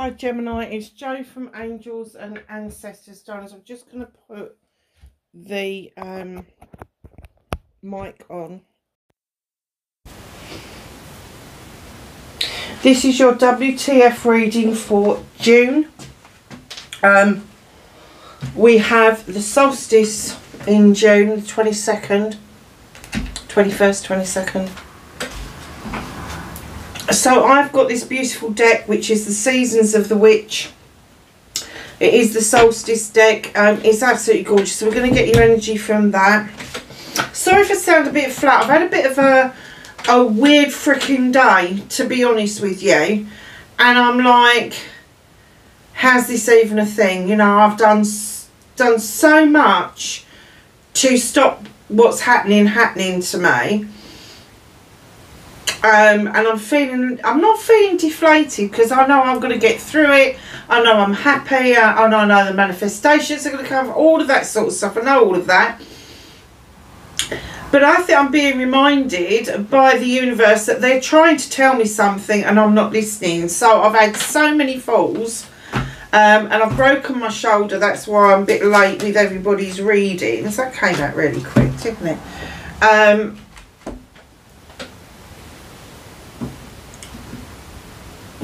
Hi Gemini, it's Jo from Angels and Ancestors. Darlings, I'm just going to put the mic on. This is your WTF reading for June. We have the solstice in June, the 21st, 22nd. So I've got this beautiful deck, which is the Seasons of the Witch. It is the solstice deck. It's absolutely gorgeous. So we're going to get your energy from that. Sorry if I sound a bit flat. I've had a bit of a weird freaking day, to be honest with you. And I'm like, how's this even a thing? You know, I've done so much to stop what's happening to me. And I'm not feeling deflated, because I know I'm going to get through it. I know I'm happy. I know the manifestations are going to come, all of that sort of stuff. I know all of that. But I think I'm being reminded by the universe that they're trying to tell me something and I'm not listening. So I've had so many falls, and I've broken my shoulder. That's why I'm a bit late with everybody's readings. That came out really quick, didn't it?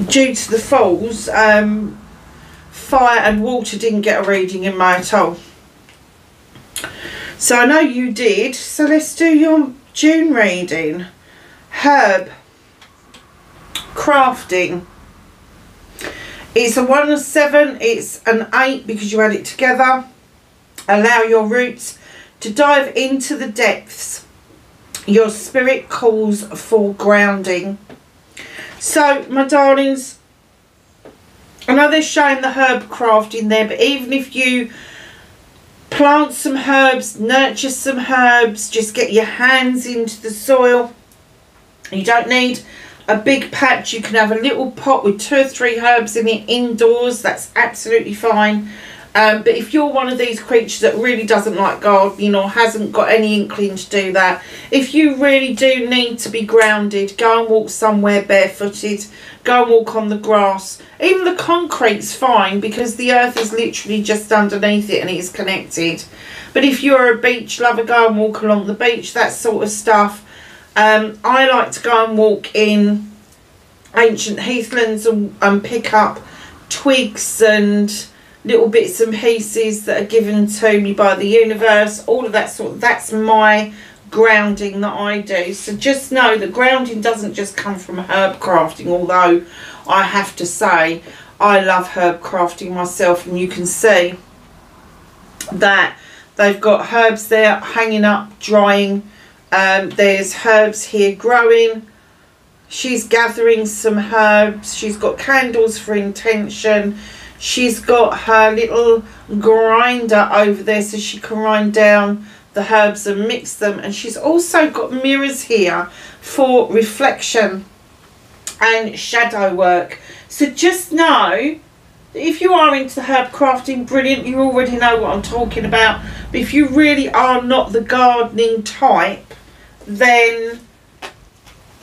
Due to the falls, fire and water didn't get a reading in my at all. So I know you did. So let's do your June reading. Herb. Crafting. It's a 1 and 7. It's an 8 because you had it together. Allow your roots to dive into the depths. Your spirit calls for grounding. So, my darlings, I know they're showing the herb crafting there, but even if you plant some herbs, nurture some herbs, just get your hands into the soil. You don't need a big patch. You can have a little pot with 2 or 3 herbs in it indoors. That's absolutely fine. But if you're one of these creatures that really doesn't like gardening or hasn't got any inkling to do that, if you really do need to be grounded, go and walk somewhere barefooted. Go and walk on the grass. Even the concrete's fine, because the earth is literally just underneath it and it is connected. But if you're a beach lover, go and walk along the beach, that sort of stuff. I like to go and walk in ancient heathlands and pick up twigs and little bits and pieces that are given to me by the universe, all of that sort. That's my grounding that I do. So just know that grounding doesn't just come from herb crafting, although I have to say I love herb crafting myself, and you can see that they've got herbs there hanging up, drying. There's herbs here growing. She's gathering some herbs. She's got candles for intention. She's got her little grinder over there so she can grind down the herbs and mix them. And she's also got mirrors here for reflection and shadow work. So just know that if you are into herb crafting, brilliant, you already know what I'm talking about. But if you really are not the gardening type, then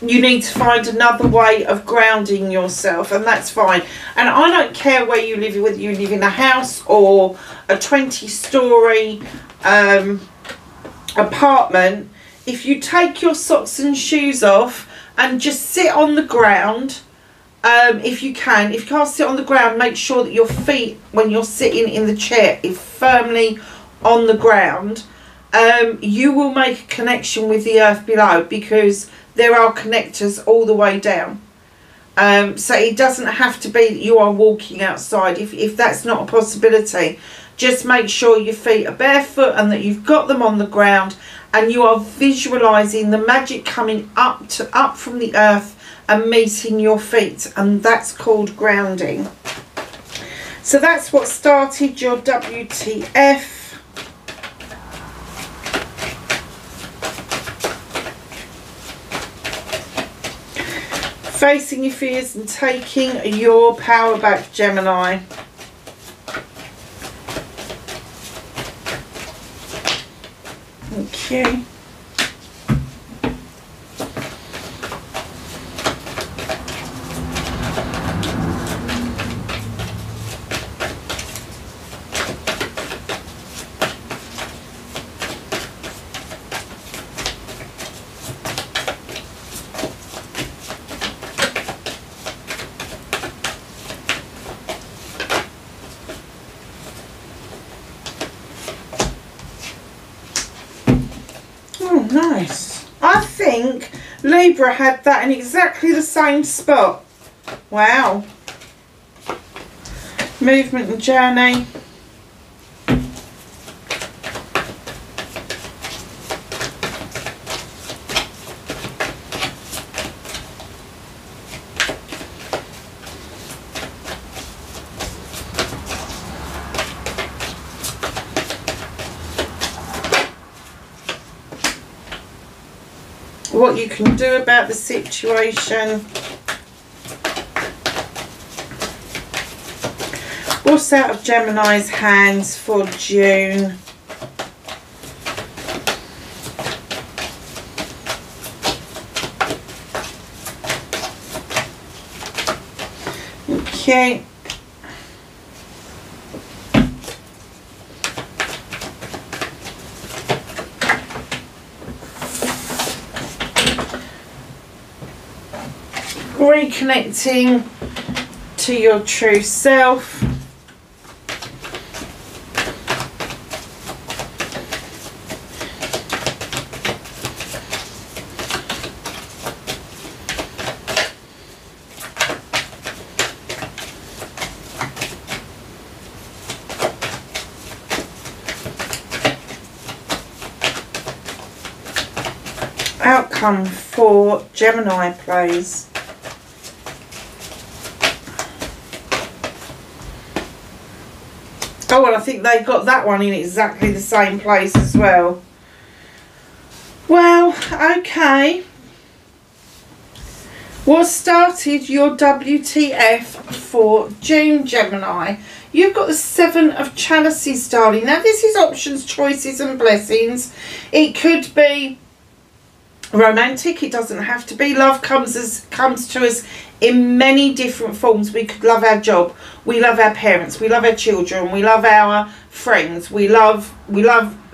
you need to find another way of grounding yourself, and that's fine. And I don't care where you live, whether you live in a house or a 20-story apartment. If you take your socks and shoes off and just sit on the ground, if you can. If you can't sit on the ground, make sure that your feet, when you're sitting in the chair, is firmly on the ground. You will make a connection with the earth below, because there are connectors all the way down. So it doesn't have to be that you are walking outside. If that's not a possibility, just make sure your feet are barefoot and that you've got them on the ground, and you are visualising the magic coming up from the earth and meeting your feet, and that's called grounding. So that's what started your WTF. Facing your fears and taking your power back, Gemini. Okay. think Libra had that in exactly the same spot. Wow. Movement and journey. What you can do about the situation. What's out of Gemini's hands for June? Okay. Reconnecting to your true self. Outcome for Gemini, please. Oh, well, I think they got that one in exactly the same place as well. Well, okay. What started your WTF for June, Gemini? You've got the Seven of Chalices, darling. Now, this is options, choices and blessings. It could be romantic. It doesn't have to be. Love comes to us in many different forms. We could love our job, we love our parents, we love our children, we love our friends, we love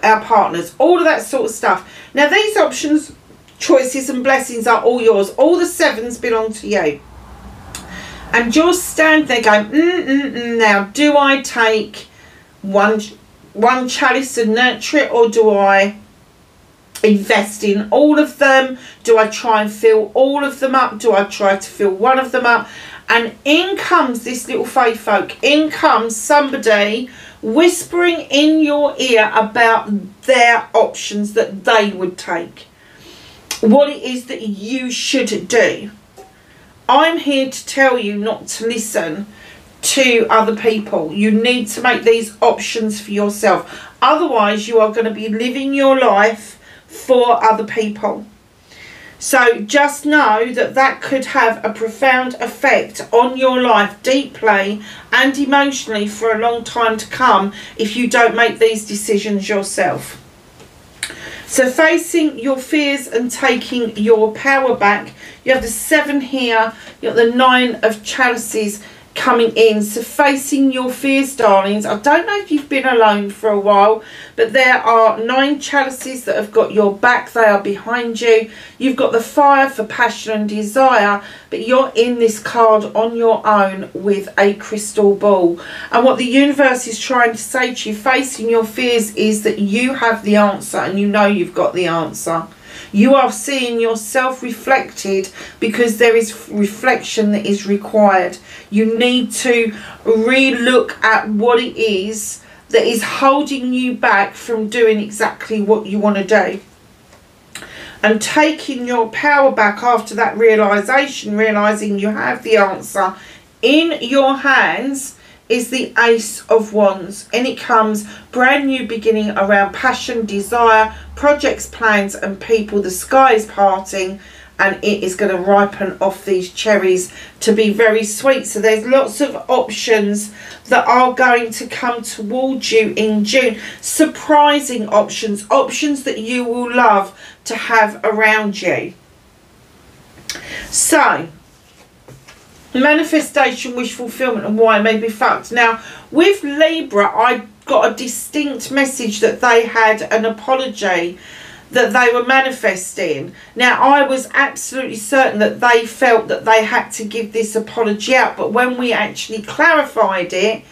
our partners, all of that sort of stuff. Now these options, choices and blessings are all yours. All the sevens belong to you, and you're standing there going, now do I take one chalice and nurture it, or do I invest in all of them? Do I try and fill all of them up? Do I try to fill one of them up? And in comes this little fae folk. In comes somebody whispering in your ear about their options that they would take, what it is that you should do. I'm here to tell you not to listen to other people. You need to make these options for yourself. Otherwise you are going to be living your life for other people. So just know that that could have a profound effect on your life, deeply and emotionally, for a long time to come, if you don't make these decisions yourself. So facing your fears and taking your power back, you have the Seven here, you have the Nine of Chalices coming in. So facing your fears, darlings. I don't know if you've been alone for a while, but there are 9 chalices that have got your back. They are behind you. You've got the Fire for passion and desire, but you're in this card on your own with a crystal ball. And what the universe is trying to say to you, facing your fears, is that you have the answer, and you know you've got the answer. You are seeing yourself reflected, because there is reflection that is required. You need to re-look at what it is that is holding you back from doing exactly what you want to do. And taking your power back after that realisation, realising you have the answer in your hands, is the Ace of Wands, and it comes brand new beginning around passion, desire, projects, plans and people. The sky is parting, and it is going to ripen off these cherries to be very sweet. So there's lots of options that are going to come towards you in June. Surprising options, options that you will love to have around you. So manifestation, wish fulfillment, and why it may be fucked. Now with Libra, I got a distinct message that they had an apology that they were manifesting. Now I was absolutely certain that they felt that they had to give this apology out, but when we actually clarified it,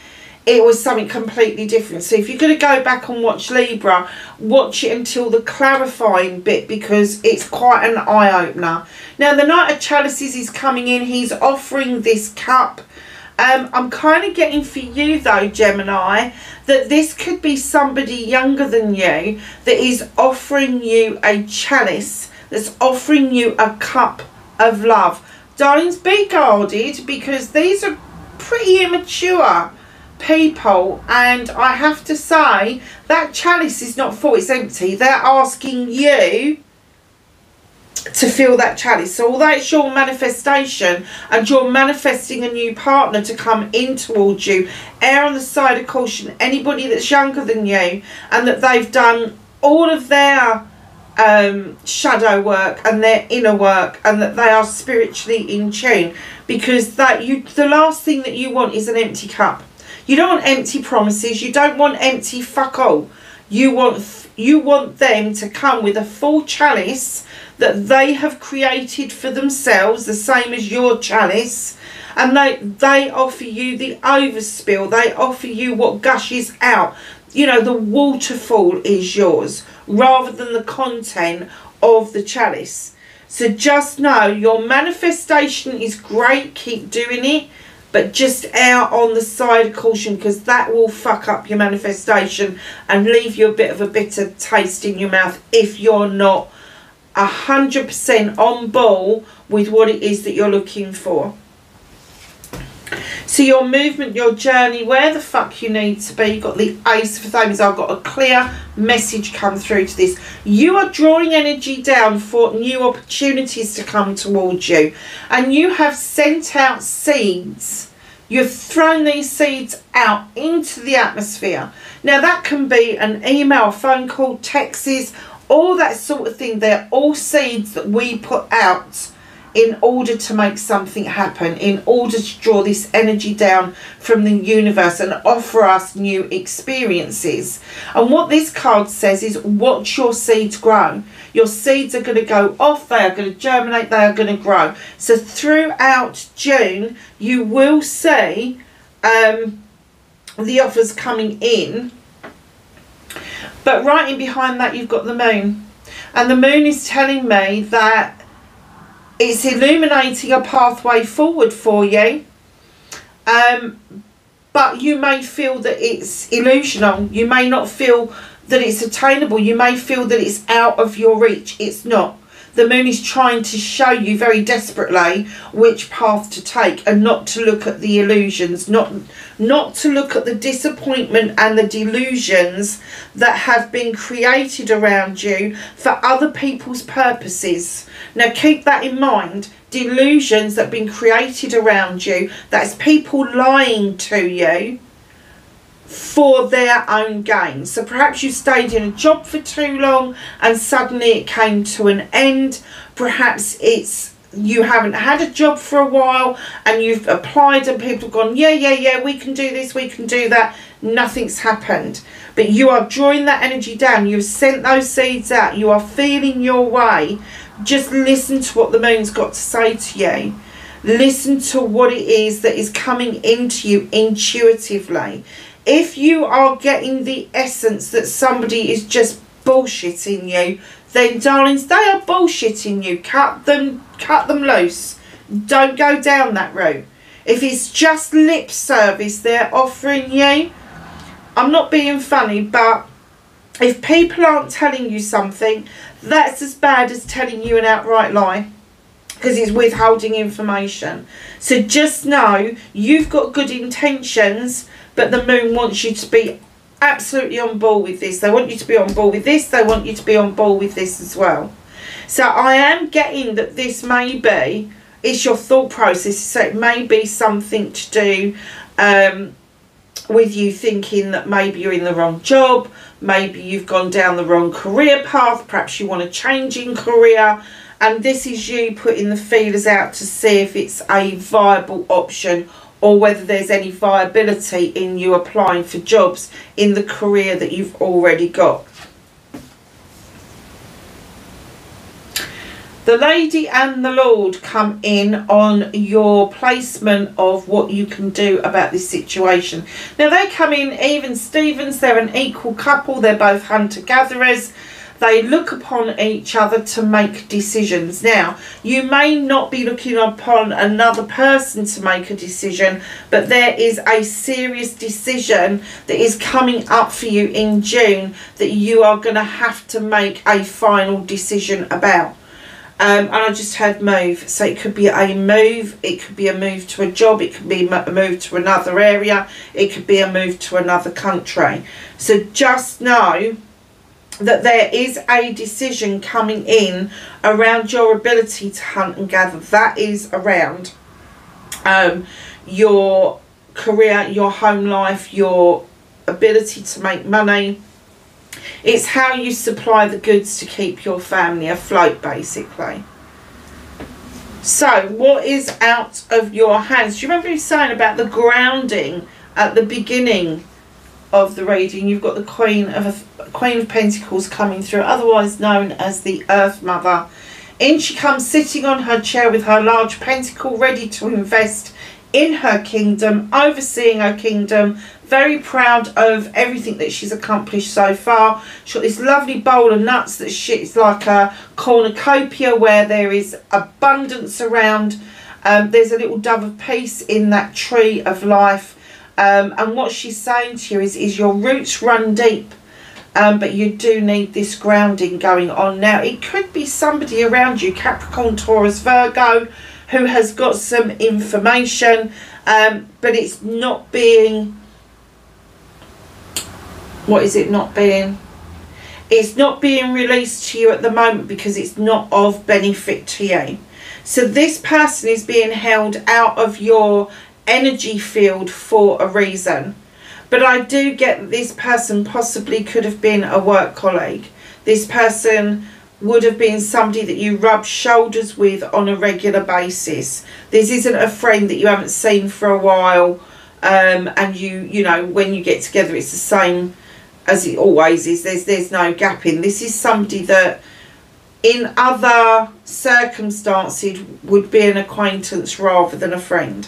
it was something completely different. So if you're going to go back and watch Libra, watch it until the clarifying bit, because it's quite an eye-opener. Now, the Knight of Chalices is coming in. He's offering this cup. I'm kind of getting for you, though, Gemini, that this could be somebody younger than you that is offering you a chalice, that's offering you a cup of love. Darlings, be guarded, because these are pretty immature people, and I have to say that chalice is not full, it's empty. They're asking you to fill that chalice. So although it's your manifestation and you're manifesting a new partner to come in towards you, err on the side of caution. Anybody that's younger than you and that they've done all of their shadow work and their inner work, and that they are spiritually in tune, because the last thing that you want is an empty cup. You don't want empty promises. You don't want empty fuck all. You want them to come with a full chalice that they have created for themselves, the same as your chalice, and they offer you the overspill. They offer you what gushes out. You know, the waterfall is yours rather than the content of the chalice. So just know your manifestation is great. Keep doing it. But just err on the side of caution, because that will fuck up your manifestation and leave you a bit of a bitter taste in your mouth if you're not 100% on ball with what it is that you're looking for. So your movement, your journey, where the fuck you need to be. You've got the Ace of Thrones. I've got a clear message come through to this. You are drawing energy down for new opportunities to come towards you. And you have sent out seeds. You've thrown these seeds out into the atmosphere. Now that can be an email, a phone call, texts, all that sort of thing. They're all seeds that we put out in order to make something happen, in order to draw this energy down from the universe and offer us new experiences. And what this card says is, watch your seeds grow. Your seeds are going to go off, they are going to germinate, they are going to grow. So throughout June, you will see the offers coming in. But right in behind that, you've got the moon. And the moon is telling me that it's illuminating a pathway forward for you. But you may feel that it's illusional. You may not feel that it's attainable. You may feel that it's out of your reach. It's not. The moon is trying to show you very desperately which path to take, and not to look at the illusions, not to look at the disappointment and the delusions that have been created around you for other people's purposes. Now keep that in mind. Delusions that have been created around you, that's people lying to you for their own gain. So perhaps you stayed in a job for too long and suddenly it came to an end. Perhaps it's you haven't had a job for a while and you've applied and people have gone, yeah, we can do this, we can do that. Nothing's happened. But you are drawing that energy down. You've sent those seeds out. You are feeling your way. Just listen to what the moon's got to say to you. Listen to what it is that is coming into you intuitively. If you are getting the essence that somebody is just bullshitting you, then darlings, they are bullshitting you. Cut them loose. Don't go down that route. If it's just lip service they're offering you, I'm not being funny, but if people aren't telling you something, that's as bad as telling you an outright lie, because it's withholding information. So just know you've got good intentions, but the moon wants you to be absolutely on board with this. They want you to be on board with this. They want you to be on board with this as well. So I am getting that this may be, it's your thought process. So it may be something to do with you thinking that maybe you're in the wrong job. Maybe you've gone down the wrong career path. Perhaps you want a change in career. And this is you putting the feelers out to see if it's a viable option, or whether there's any viability in you applying for jobs in the career that you've already got. The Lady and the Lord come in on your placement of what you can do about this situation. Now they come in even Stevens. They're an equal couple. They're both hunter-gatherers. They look upon each other to make decisions. Now, you may not be looking upon another person to make a decision, but there is a serious decision that is coming up for you in June that you are going to have to make a final decision about. And I just had move. So it could be a move. It could be a move to a job. It could be a move to another area. It could be a move to another country. So just know that there is a decision coming in around your ability to hunt and gather. That is around your career, your home life, your ability to make money. It's how you supply the goods to keep your family afloat, basically. So, what is out of your hands? Do you remember me saying about the grounding at the beginning of the reading? You've got the Queen of Pentacles coming through, otherwise known as the Earth Mother. In she comes, sitting on her chair with her large pentacle, ready to invest in her kingdom, overseeing her kingdom, very proud of everything that she's accomplished so far. She's got this lovely bowl of nuts that it's like a cornucopia where there is abundance around. There's a little dove of peace in that tree of life. And what she's saying to you is your roots run deep, but you do need this grounding going on. Now, it could be somebody around you, Capricorn, Taurus, Virgo, who has got some information, but it's not being... What is it not being? It's not being released to you at the moment because it's not of benefit to you. So this person is being held out of your energy field for a reason. But I do get that this person possibly could have been a work colleague. This person would have been somebody that you rub shoulders with on a regular basis. This isn't a friend that you haven't seen for a while, and you know, when you get together it's the same as it always is. There's no gap in. This is somebody that in other circumstances would be an acquaintance rather than a friend.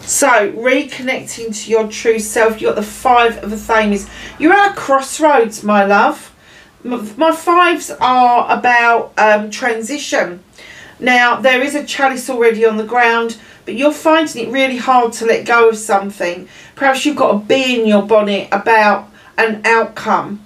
So, reconnecting to your true self. You've got the Five of Athenians. You're at a crossroads, my love. My fives are about transition. Now, there is a chalice already on the ground, but you're finding it really hard to let go of something. Perhaps you've got a bee in your bonnet about an outcome.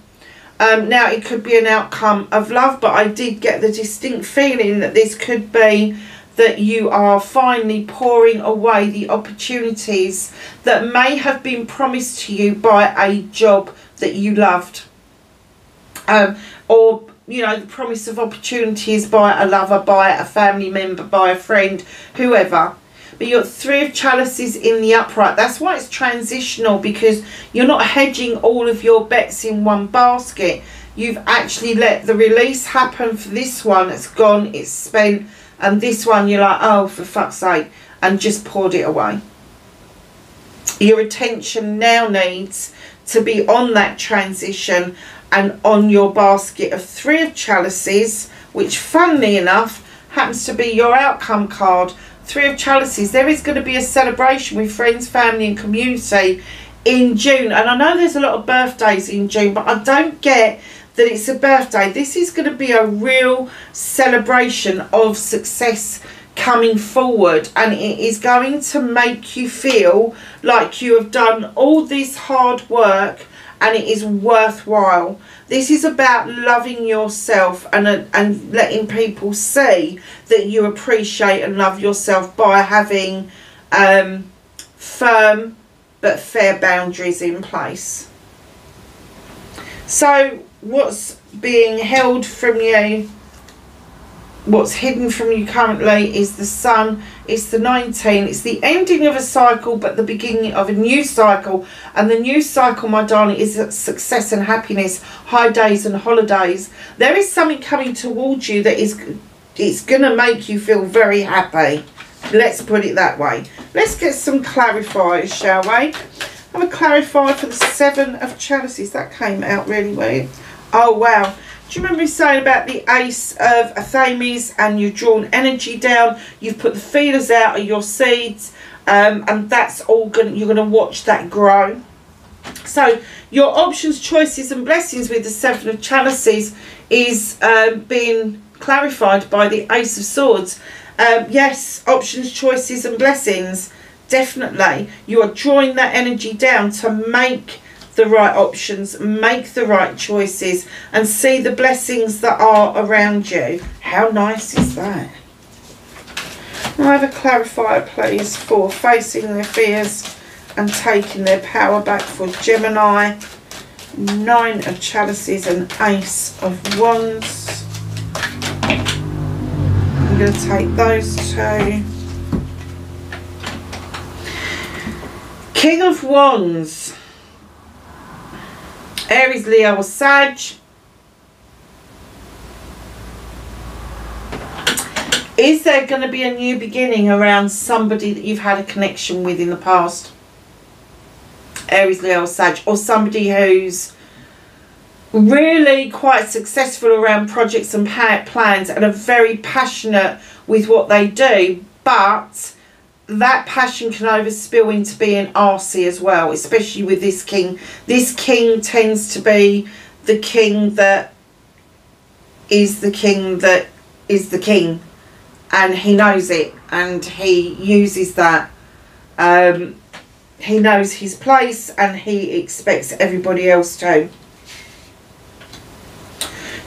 Now, it could be an outcome of love, but I did get the distinct feeling that this could be that you are finally pouring away the opportunities that may have been promised to you by a job that you loved. Or, you know, the promise of opportunities by a lover, by a family member, by a friend, whoever. But you've got Three of Chalices in the upright. That's why it's transitional, because you're not hedging all of your bets in one basket. You've actually let the release happen for this one. It's gone, it's spent. And this one you're like, oh, for fuck's sake, and just poured it away. Your attention now needs to be on that transition and on your basket of Three of Chalices, which funnily enough happens to be your outcome card. Three of Chalices. There is going to be a celebration with friends, family and community in June. And I know there's a lot of birthdays in June, but I don't get that it's a birthday. This is going to be a real celebration of success coming forward, and it is going to make you feel like you have done all this hard work and it is worthwhile. This is about loving yourself and letting people see that you appreciate and love yourself by having firm but fair boundaries in place. So what's being held from you, what's hidden from you currently is the Sun. It's the 19. It's the ending of a cycle, but the beginning of a new cycle. And the new cycle, my darling, is success and happiness, high days and holidays. There is something coming towards you that it's going to make you feel very happy. Let's put it that way. Let's get some clarifiers, shall we? Have a clarifier for the Seven of Chalices. That came out really weird. Oh, wow. Do you remember me saying about the Ace of Affirmations, and you've drawn energy down, you've put the feelers out of your seeds, and that's all you're going to watch that grow. So your options, choices and blessings with the Seven of Chalices is being clarified by the Ace of Swords. Yes, options, choices and blessings, definitely. You are drawing that energy down to make the right options, make the right choices, and see the blessings that are around you. How nice is that? Can I have a clarifier, please, for facing their fears and taking their power back for Gemini? Nine of Chalices and Ace of Wands. I'm going to take those two. King of Wands. Aries, Leo or Sag. Is there going to be a new beginning around somebody that you've had a connection with in the past? Aries, Leo or Sag. Or somebody who's really quite successful around projects and plans and are very passionate with what they do, but that passion can overspill into being arsey as well, especially with this king. This king tends to be the king that is the king that is the king, and he knows it, and he uses that. He knows his place, and he expects everybody else to.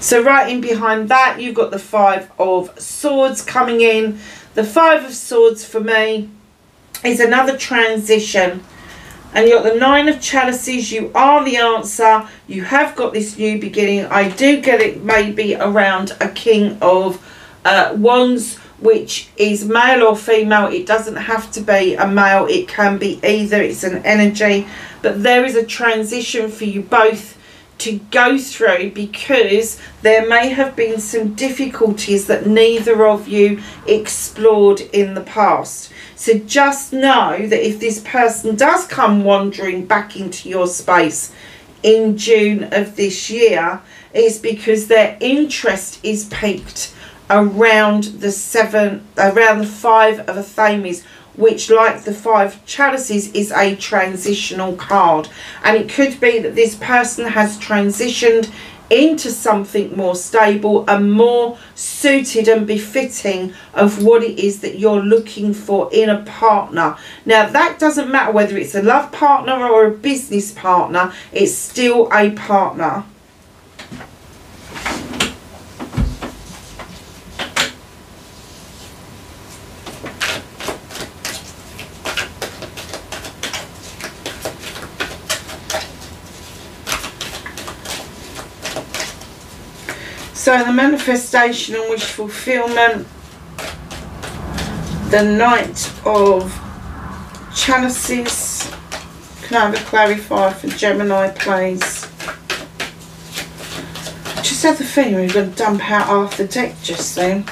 So right in behind that, you've got the Five of Swords coming in. The Five of Swords for me is another transition. And you've got the Nine of Chalices. You are the answer. You have got this new beginning. I do get it maybe around a King of Wands, which is male or female. It doesn't have to be a male. It can be either. It's an energy. But there is a transition for you both to go through, because there may have been some difficulties that neither of you explored in the past. So just know that if this person does come wandering back into your space in June of this year, it's because their interest is piqued around the Five of Affirmations, which, like the Five of Chalices, is a transitional card. And it could be that this person has transitioned into something more stable and more suited and befitting of what it is that you're looking for in a partner. Now, that doesn't matter whether it's a love partner or a business partner, it's still a partner. So the manifestation and wish fulfillment, the Knight of Chalices. Can I have a clarifier for Gemini, please? Just had the feeling we were going to dump out half the deck just then.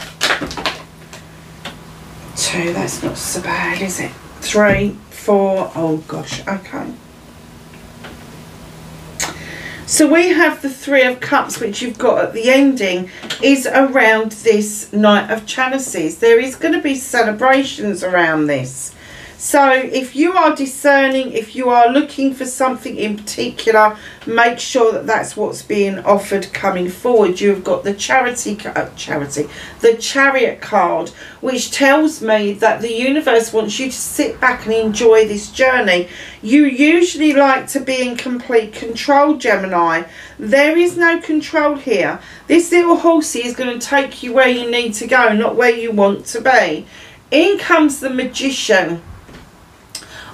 2, that's not so bad, is it? 3, 4, oh gosh, okay. So we have the Three of Cups, which you've got at the ending, is around this Knight of Chalices. There is going to be celebrations around this. So if you are discerning, if you are looking for something in particular, make sure that that's what's being offered coming forward. You've got the the Chariot card, which tells me that the universe wants you to sit back and enjoy this journey. You usually like to be in complete control, Gemini. There is no control here. This little horsey is going to take you where you need to go, not where you want to be. In comes the Magician.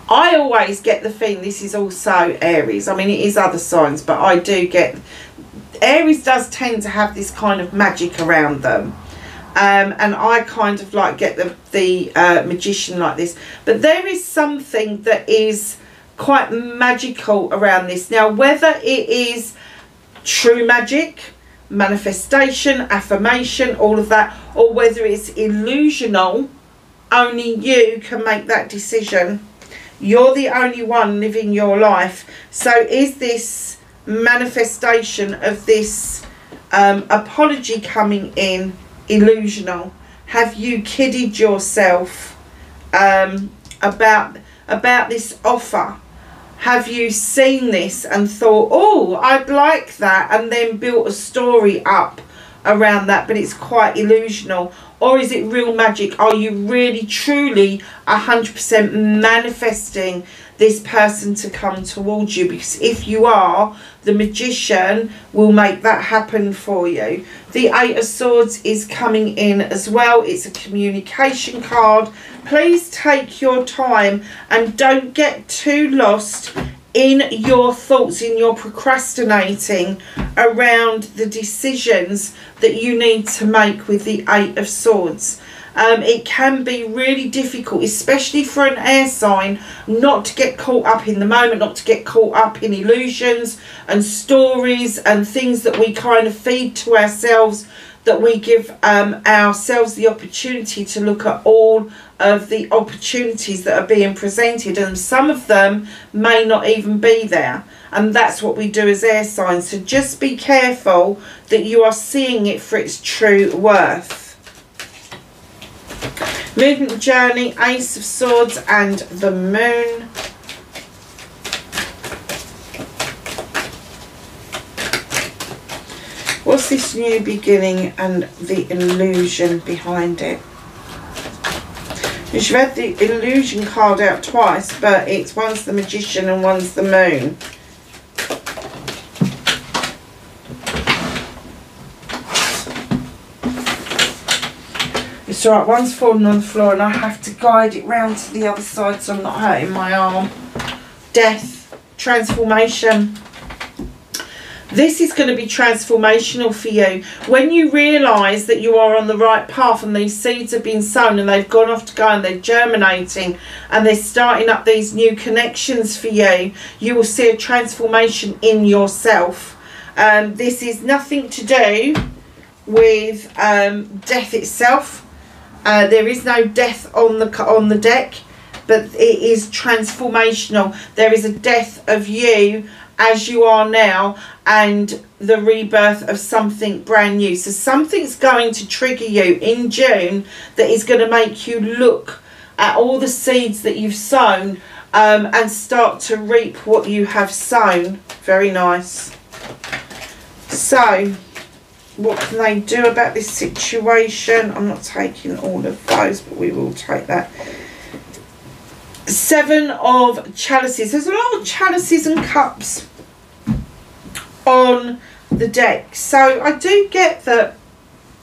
I always get the feeling this is also Aries. I mean, it is other signs, but I do get... Aries does tend to have this kind of magic around them. And I kind of like get the Magician like this. But there is something that is quite magical around this. Now, whether it is true magic, manifestation, affirmation, all of that, or whether it's illusional, only you can make that decision. You're the only one living your life. So is this manifestation of this Apology coming in, illusional. Have you kidded yourself about this offer? Have you seen this and thought, oh, I'd like that, and then built a story up around that, but it's quite illusional? Or is it real magic? Are you really truly 100% manifesting this person to come towards you? Because if you are, the Magician will make that happen for you. The Eight of Swords is coming in as well. It's a communication card. Please take your time and don't get too lost in your thoughts, in your procrastinating around the decisions that you need to make with the Eight of Swords. It can be really difficult, especially for an air sign, not to get caught up in the moment, not to get caught up in illusions and stories and things that we kind of feed to ourselves, that we give ourselves the opportunity to look at all of the opportunities that are being presented, and some of them may not even be there, and that's what we do as air signs. So just be careful that you are seeing it for its true worth. Movement journey, Ace of Swords and the Moon. What's this new beginning and the illusion behind it? You've had the illusion card out twice, but it's one's the Magician and one's the Moon. It's alright, one's falling on the floor and I have to guide it round to the other side so I'm not hurting my arm. Death, transformation. This is going to be transformational for you. When you realise that you are on the right path and these seeds have been sown and they've gone off to go and they're germinating and they're starting up these new connections for you, you will see a transformation in yourself. This is nothing to do with death itself. There is no death on the deck, but it is transformational. There is a death of you as you are now and the rebirth of something brand new. So something's going to trigger you in June that is going to make you look at all the seeds that you've sown and start to reap what you have sown. Very nice. So what can they do about this situation? I'm not taking all of those, but we will take that. Seven of Chalices. There's a lot of chalices and cups on the deck. So I do get that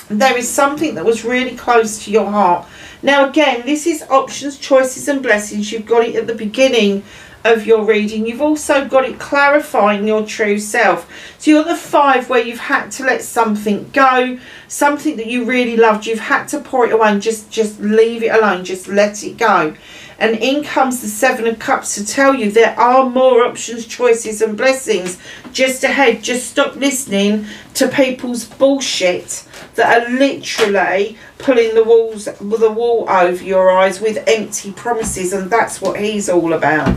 there is something that was really close to your heart. Now again, this is options, choices and blessings. You've got it at the beginning of your reading. You've also got it clarifying your true self. So you're the 5 where you've had to let something go, something that you really loved. You've had to pour it away and just leave it alone, just let it go. And in comes the 7 of Cups to tell you there are more options, choices and blessings just ahead. Just stop listening to people's bullshit that are literally pulling the wall over your eyes with empty promises, and that's what he's all about.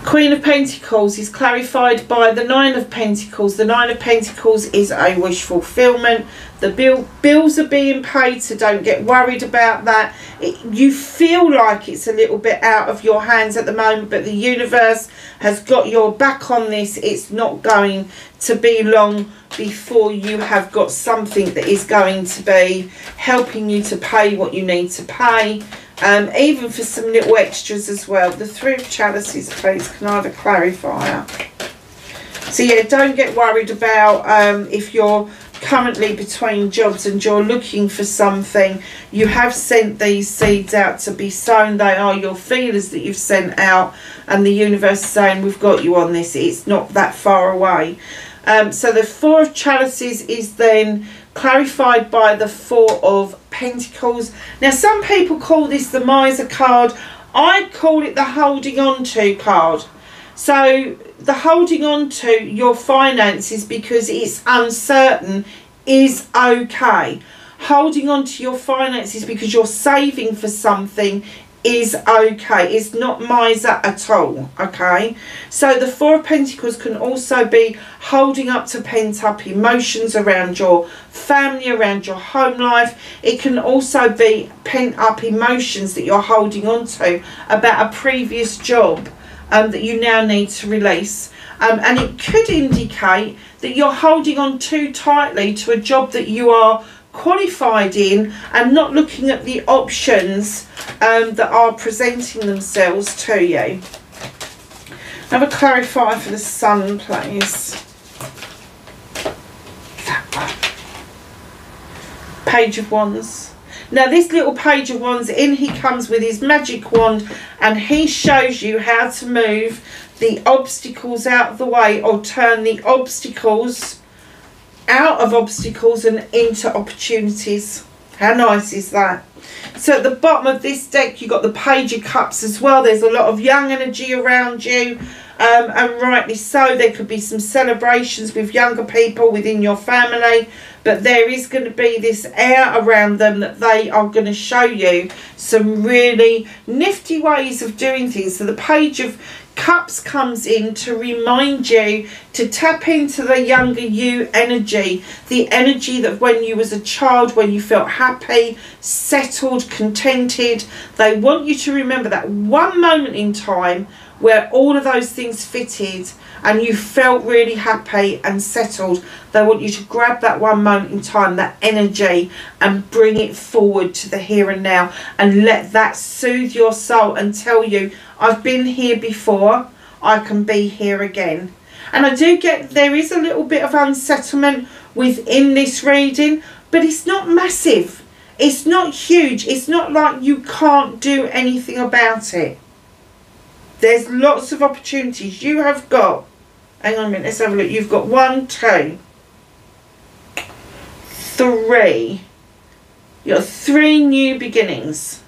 Queen of Pentacles is clarified by the 9 of Pentacles. The 9 of Pentacles is a wish fulfillment. The bills are being paid, so don't get worried about that. You feel like it's a little bit out of your hands at the moment, but the universe has got your back on this. It's not going to be long before you have got something that is going to be helping you to pay what you need to pay. Even for some little extras as well. The 3 of Chalices, please, can I have a clarifier? So yeah, don't get worried about if you're currently between jobs and you're looking for something. You have sent these seeds out to be sown. They are your feelers that you've sent out, and the universe is saying we've got you on this. It's not that far away. So the 4 of Chalices is then clarified by the 4 of Pentacles. Now some people call this the Miser card. I call it the holding on to card. So the holding on to your finances because it's uncertain is okay. Holding on to your finances because you're saving for something is okay. It's not miser at all, okay? So the Four of Pentacles can also be holding up to pent up emotions around your family, around your home life. It can also be pent up emotions that you're holding on to about a previous job that you now need to release. And it could indicate that you're holding on too tightly to a job that you are qualified in and not looking at the options that are presenting themselves to you. Have a clarifier for the Sun, please. That one. Page of Wands. Now this little Page of Wands, in he comes with his magic wand, and he shows you how to move the obstacles out of the way, or turn the obstacles out of obstacles and into opportunities. How nice is that? So at the bottom of this deck, you've got the Page of Cups as well. There's a lot of young energy around you, and rightly so. There could be some celebrations with younger people within your family, but there is going to be this air around them that they are going to show you some really nifty ways of doing things. So the Page of Cups comes in to remind you to tap into the younger you energy, the energy that when you was a child, when you felt happy, settled, contented. They want you to remember that one moment in time where all of those things fitted and you felt really happy and settled. They want you to grab that one moment in time, that energy, and bring it forward to the here and now, and let that soothe your soul and tell you, I've been here before, I can be here again. And I do get there is a little bit of unsettlement within this reading, but it's not massive. It's not huge. It's not like you can't do anything about it. There's lots of opportunities. You have got, hang on a minute, let's have a look. You've got 1, 2, 3. You've got 3 new beginnings.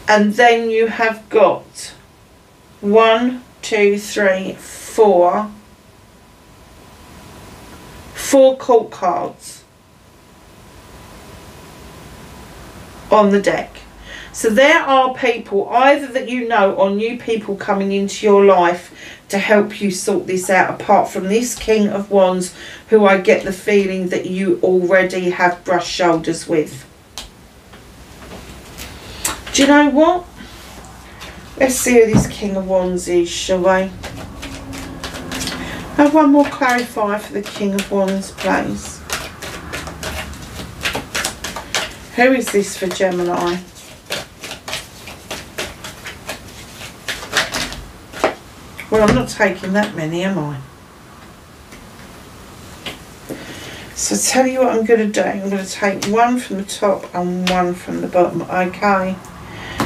And then you have got 1, 2, 3, 4. 4 court cards on the deck. So there are people either that you know or new people coming into your life to help you sort this out, apart from this King of Wands, who I get the feeling that you already have brushed shoulders with. Do you know what? Let's see who this King of Wands is, shall we? Have one more clarifier for the King of Wands, please. Who is this for Gemini? Well, I'm not taking that many, am I? So tell you what I'm going to do. I'm going to take 1 from the top and 1 from the bottom. Okay.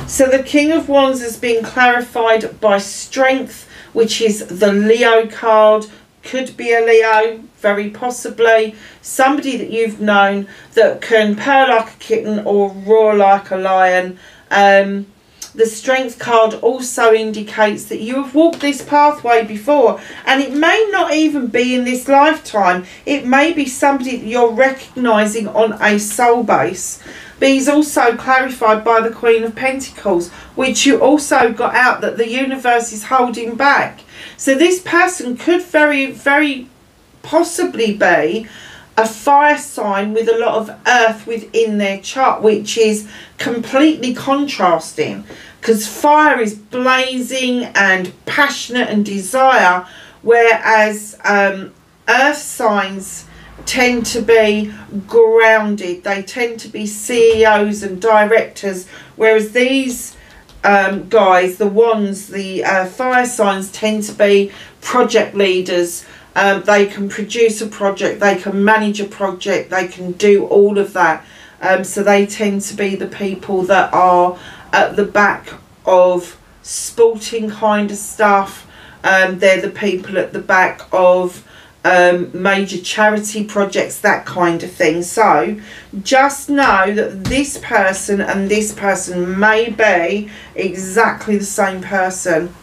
So the King of Wands has been clarified by Strength, which is the Leo card. Could be a Leo, very possibly. Somebody that you've known that can purr like a kitten or roar like a lion. The Strength card also indicates that you have walked this pathway before, and it may not even be in this lifetime. It may be somebody that you're recognising on a soul base. But he's also clarified by the Queen of Pentacles, which you also got out that the universe is holding back. So this person could very, very possibly be a fire sign with a lot of earth within their chart, which is completely contrasting, because fire is blazing and passionate and desire, whereas earth signs tend to be grounded. They tend to be CEOs and directors, whereas these guys, the wands, the fire signs, tend to be project leaders. They can produce a project, they can manage a project, they can do all of that. So they tend to be the people that are at the back of sporting kind of stuff. They're the people at the back of major charity projects, that kind of thing. So just know that this person and this person may be exactly the same person.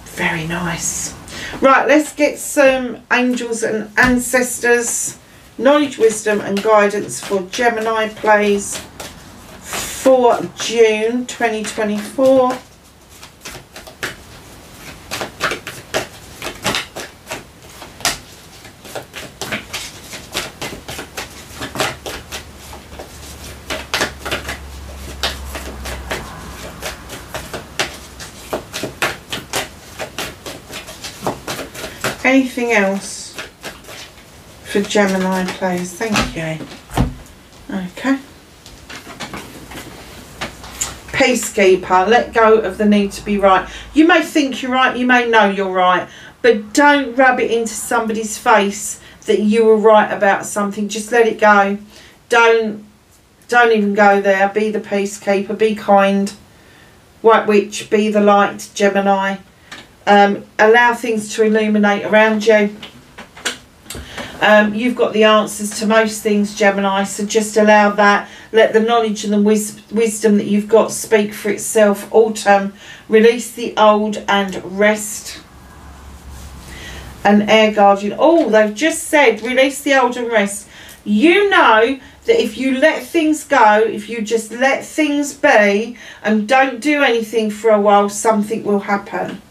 Very nice. Right, let's get some angels and ancestors, knowledge, wisdom and guidance for Gemini, please. for June 2024. Anything else for Gemini, please? Thank you. Okay. Peacekeeper, let go of the need to be right. You may think you're right, you may know you're right, but don't rub it into somebody's face that you were right about something. Just let it go. Don't even go there. Be the peacekeeper, be kind. White Witch, be the light, Gemini. Allow things to illuminate around you. You've got the answers to most things, Gemini, so just allow that. Let the knowledge and the wisdom that you've got speak for itself. Autumn, release the old and rest. An air guardian. Oh, they've just said release the old and rest. You know that if you let things go, if you just let things be and don't do anything for a while, something will happen.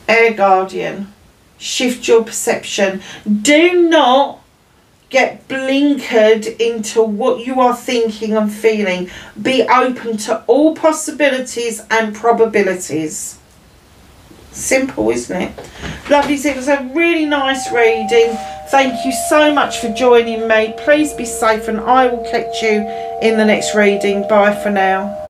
Air guardian, shift your perception. Do not get blinkered into what you are thinking and feeling. Be open to all possibilities and probabilities. Simple, isn't it? Lovelies, it was a really nice reading. Thank you so much for joining me. Please be safe and I will catch you in the next reading. Bye for now.